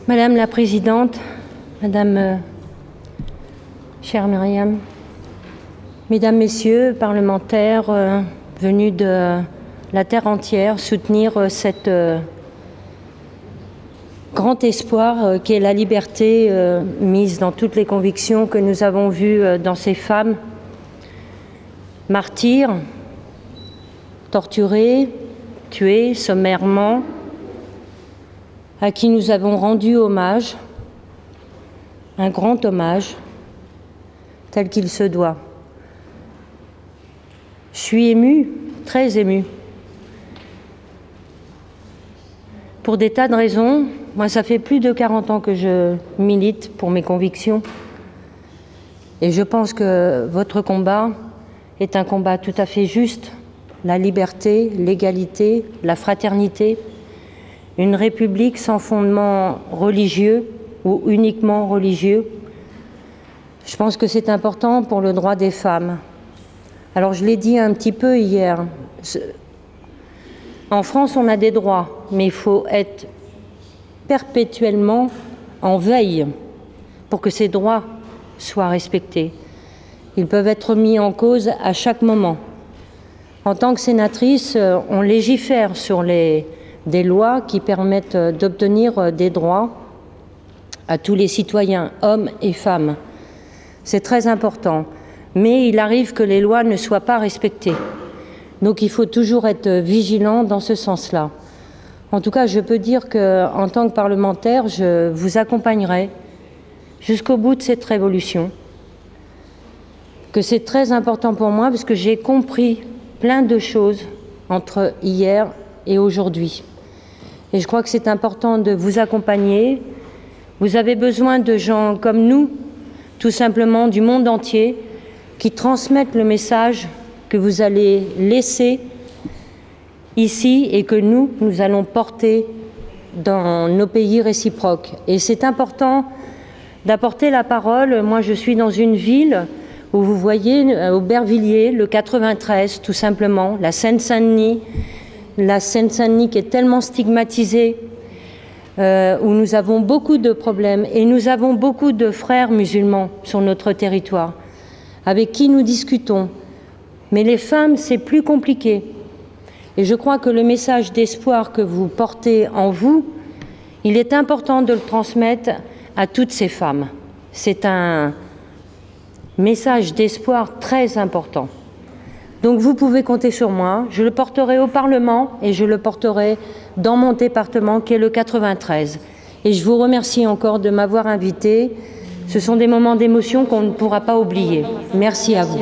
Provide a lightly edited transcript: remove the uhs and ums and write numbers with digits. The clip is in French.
Madame la Présidente, Madame chère Myriam, Mesdames, Messieurs, parlementaires venus de la terre entière soutenir cet grand espoir qu'est la liberté mise dans toutes les convictions que nous avons vues dans ces femmes martyrs, torturées, tuées sommairement, à qui nous avons rendu hommage, un grand hommage, tel qu'il se doit. Je suis émue, très émue, pour des tas de raisons. Moi, ça fait plus de 40 ans que je milite pour mes convictions, et je pense que votre combat est un combat tout à fait juste. La liberté, l'égalité, la fraternité, une république sans fondement religieux ou uniquement religieux. Je pense que c'est important pour le droit des femmes. Alors je l'ai dit un petit peu hier, en France on a des droits, mais il faut être perpétuellement en veille pour que ces droits soient respectés. Ils peuvent être mis en cause à chaque moment. En tant que sénatrice, on légifère sur des lois qui permettent d'obtenir des droits à tous les citoyens, hommes et femmes. C'est très important. Mais il arrive que les lois ne soient pas respectées. Donc il faut toujours être vigilant dans ce sens-là. En tout cas, je peux dire qu'en tant que parlementaire, je vous accompagnerai jusqu'au bout de cette révolution. Que c'est très important pour moi parce que j'ai compris plein de choses entre hier et aujourd'hui. Et je crois que c'est important de vous accompagner. Vous avez besoin de gens comme nous, tout simplement du monde entier, qui transmettent le message que vous allez laisser ici et que nous allons porter dans nos pays réciproques. Et c'est important d'apporter la parole. Moi, je suis dans une ville où vous voyez, Aubervilliers, le 93, tout simplement, la Seine-Saint-Denis qui est tellement stigmatisée, où nous avons beaucoup de problèmes et nous avons beaucoup de frères musulmans sur notre territoire, avec qui nous discutons. Mais les femmes, c'est plus compliqué. Et je crois que le message d'espoir que vous portez en vous, il est important de le transmettre à toutes ces femmes. C'est un message d'espoir très important. Donc vous pouvez compter sur moi. Je le porterai au Parlement et je le porterai dans mon département qui est le 93. Et je vous remercie encore de m'avoir invité. Ce sont des moments d'émotion qu'on ne pourra pas oublier. Merci à vous.